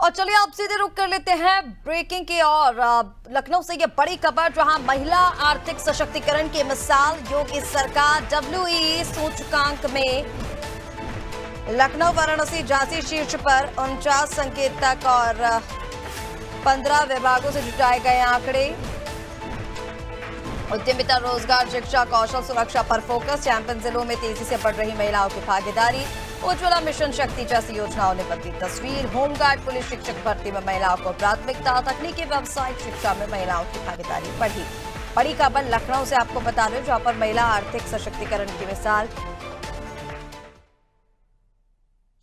और चलिए आप सीधे रुक कर लेते हैं ब्रेकिंग की और लखनऊ से ये बड़ी खबर जहां महिला आर्थिक सशक्तिकरण की मिसाल योगी सरकार डब्ल्यूई सूचकांक में लखनऊ वाराणसी झांसी शीर्ष पर 49 संकेतक और 15 विभागों से जुटाए गए आंकड़े। उद्यमिता, रोजगार, शिक्षा, कौशल सुरक्षा पर फोकस। चैंपियन जिलों में तेजी से बढ़ रही महिलाओं की भागीदारी। उज्ज्वला मिशन शक्ति जैसी योजनाओं ने बदली तस्वीर। होमगार्ड, पुलिस, शिक्षक भर्ती में महिलाओं को प्राथमिकता। तकनीकी व्यावसायिक शिक्षा में महिलाओं की भागीदारी बढ़ी। बड़ी खबर लखनऊ से आपको बता रहे जहां पर महिला आर्थिक सशक्तिकरण की मिसाल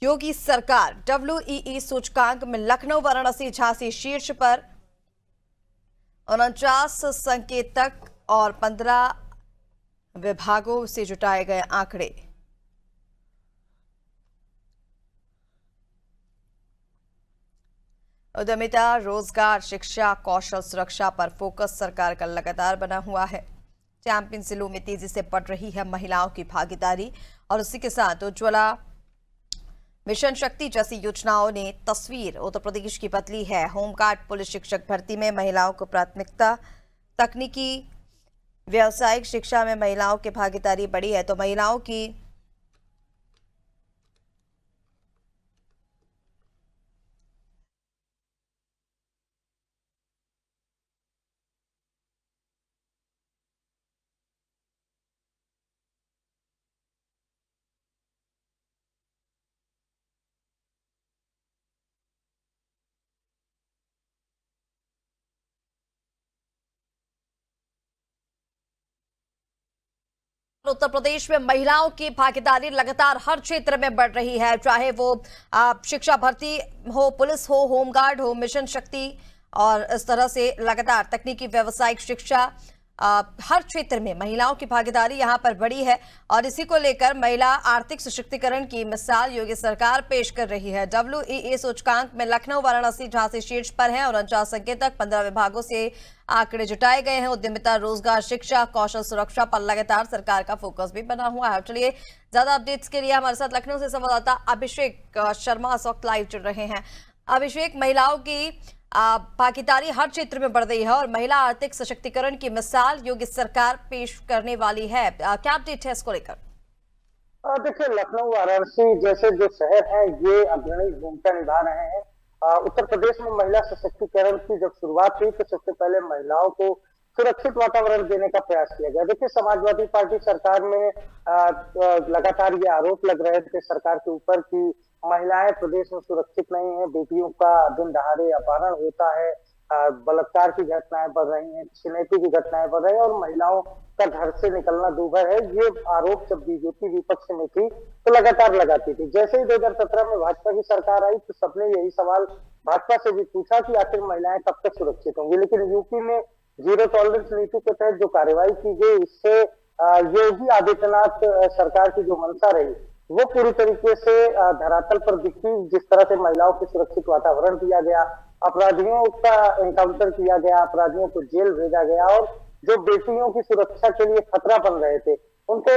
योगी सरकार डब्ल्यूई सूचकांक में लखनऊ वाराणसी झांसी शीर्ष पर 49 संकेतक और 15 विभागों से जुटाए गए आंकड़े। उद्यमिता, रोजगार, शिक्षा, कौशल सुरक्षा पर फोकस सरकार का लगातार बना हुआ है। चैंपियन जिलों में तेजी से बढ़ रही है महिलाओं की भागीदारी और उसी के साथ उज्ज्वला मिशन शक्ति जैसी योजनाओं ने तस्वीर उत्तर प्रदेश की बदली है। होमगार्ड, पुलिस, शिक्षक भर्ती में महिलाओं को प्राथमिकता। तकनीकी व्यावसायिक शिक्षा में महिलाओं की भागीदारी बढ़ी है। तो महिलाओं की उत्तर प्रदेश में महिलाओं की भागीदारी लगातार हर क्षेत्र में बढ़ रही है, चाहे वो शिक्षा भर्ती हो, पुलिस हो, होमगार्ड हो, मिशन शक्ति और इस तरह से लगातार तकनीकी व्यावसायिक शिक्षा हर क्षेत्र में महिलाओं की भागीदारी यहां पर बढ़ी है। और इसी को लेकर महिला आर्थिक सशक्तिकरण की मिसाल योगी सरकार पेश कर रही है। डब्ल्यूई सूचकांक में लखनऊ वाराणसी झांसी शीर्ष पर है और 49 संकेतक 15 विभागों से आंकड़े जुटाए गए हैं। उद्यमिता, रोजगार, शिक्षा, कौशल सुरक्षा पर लगातार सरकार का फोकस भी बना हुआ है। चलिए ज्यादा अपडेट्स के लिए हमारे साथ लखनऊ से संवाददाता अभिषेक शर्मा इस वक्त लाइव जुड़ रहे हैं। अभिषेक, महिलाओं की भागीदारी हर क्षेत्र में बढ़ रही है और महिला आर्थिक सशक्तिकरण की मिसाल योगी सरकार पेश करने वाली है, क्या अपडेट है इसको लेकर? देखिए, लखनऊ वाराणसी जैसे जो शहर हैं ये अग्रणी भूमिका निभा रहे हैं। उत्तर प्रदेश में महिला सशक्तिकरण की जब शुरुआत हुई तो सबसे पहले महिलाओं को सुरक्षित वातावरण देने का प्रयास किया गया। देखिए, समाजवादी पार्टी सरकार में लगातार ये आरोप लग रहे थे सरकार के ऊपर कि महिलाएं प्रदेश में सुरक्षित नहीं है, बेटियों का दिन दहाड़े अपहरण होता है, बलात्कार की घटनाएं बढ़ रही हैं, छिनैती की घटनाएं बढ़ रही हैं और महिलाओं का घर से निकलना दूभर है। ये आरोप जब बीजेपी विपक्ष में थी तो लगातार लगाती थी। जैसे ही 2017 में भाजपा की सरकार आई तो सबने यही सवाल भाजपा से भी पूछा कि आखिर महिलाएं कब तक सुरक्षित होंगी। लेकिन यूपी में जीरो टॉलरेंस नीति के तहत जो कार्रवाई की गई इससे योगी आदित्यनाथ सरकार की जो मंशा रही वो पूरी तरीके से धरातल पर दिखी। जिस तरह से महिलाओं को सुरक्षित वातावरण दिया गया, अपराधियों का एनकाउंटर किया गया, अपराधियों को जेल भेजा गया और जो बेटियों की सुरक्षा के लिए खतरा बन रहे थे उनको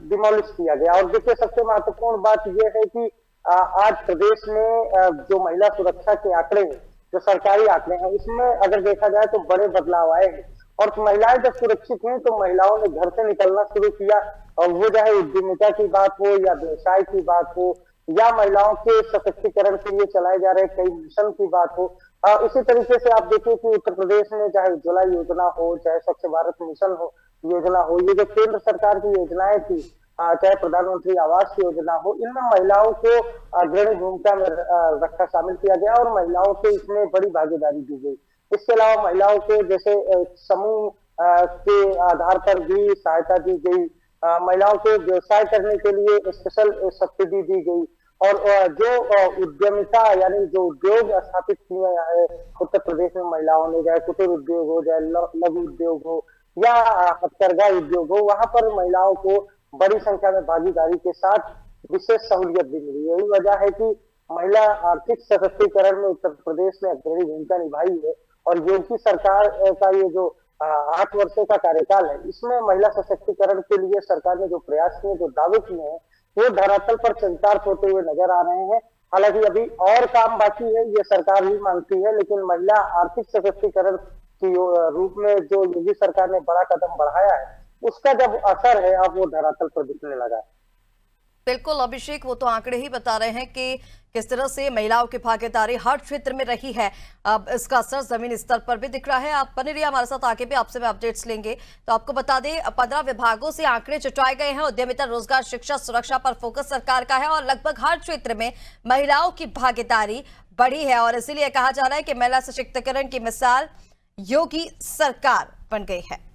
डिमोलिश किया गया। और देखिए, सबसे महत्वपूर्ण बात यह है कि आज प्रदेश में जो महिला सुरक्षा के आंकड़े हैं, जो सरकारी आंकड़े हैं, उसमें अगर देखा जाए तो बड़े बदलाव आए हैं। और महिलाएं जब सुरक्षित हुई तो महिलाओं ने घर से निकलना शुरू किया, और वो चाहे उद्यमिता की बात हो या व्यवसाय की बात हो या महिलाओं के सशक्तिकरण के लिए चलाए जा रहे कई मिशन की बात हो। उसी तरीके से आप देखिए कि उत्तर प्रदेश में चाहे उज्ज्वला योजना हो, चाहे स्वच्छ भारत मिशन हो योजना हो, ये जो केंद्र सरकार की योजनाएं थी, चाहे प्रधानमंत्री आवास योजना हो, इनमें महिलाओं को अग्रणी भूमिका में रखा शामिल किया गया और महिलाओं को इसमें बड़ी भागीदारी दी गई। इसके अलावा महिलाओं को जैसे समूह के आधार पर भी सहायता दी गई, महिलाओं को व्यवसाय करने के लिए स्पेशल सब्सिडी दी गई और जो उद्यमिता यानी जो उद्योग स्थापित किए हैं उत्तर प्रदेश में महिलाओं ने, चाहे कुटीर उद्योग हो, चाहे लघु उद्योग हो या हथकरघा उद्योग हो, वहां पर महिलाओं को बड़ी संख्या में भागीदारी के साथ विशेष सहूलियत भी मिली। यही वजह है कि महिला आर्थिक सशक्तिकरण में उत्तर प्रदेश ने अग्रणी भूमिका निभाई है और योगी सरकार का ये जो 8 वर्षों का कार्यकाल है इसमें महिला सशक्तिकरण के लिए सरकार ने जो प्रयास किए, जो दावे किए हैं, वो धरातल पर चरितार्थ होते हुए नजर आ रहे हैं। हालांकि अभी और काम बाकी है, ये सरकार भी मानती है, लेकिन महिला आर्थिक सशक्तिकरण की रूप में जो योगी सरकार ने बड़ा कदम बढ़ाया है, उसका जब असर है अब वो धरातल पर दिखने लगा है। बिल्कुल अभिषेक, वो तो आंकड़े ही बता रहे हैं कि किस तरह से महिलाओं की भागीदारी हर क्षेत्र में रही है। अब इसका असर जमीन स्तर पर भी दिख रहा है। आप बने रहिए हमारे साथ, आगे भी आपसे मैं अपडेट्स लेंगे। तो आपको बता दें 15 विभागों से आंकड़े जुटाए गए हैं। उद्यमिता, रोजगार, शिक्षा, सुरक्षा पर फोकस सरकार का है और लगभग हर क्षेत्र में महिलाओं की भागीदारी बढ़ी है और इसीलिए कहा जा रहा है कि महिला सशक्तिकरण की मिसाल योगी सरकार बन गई है।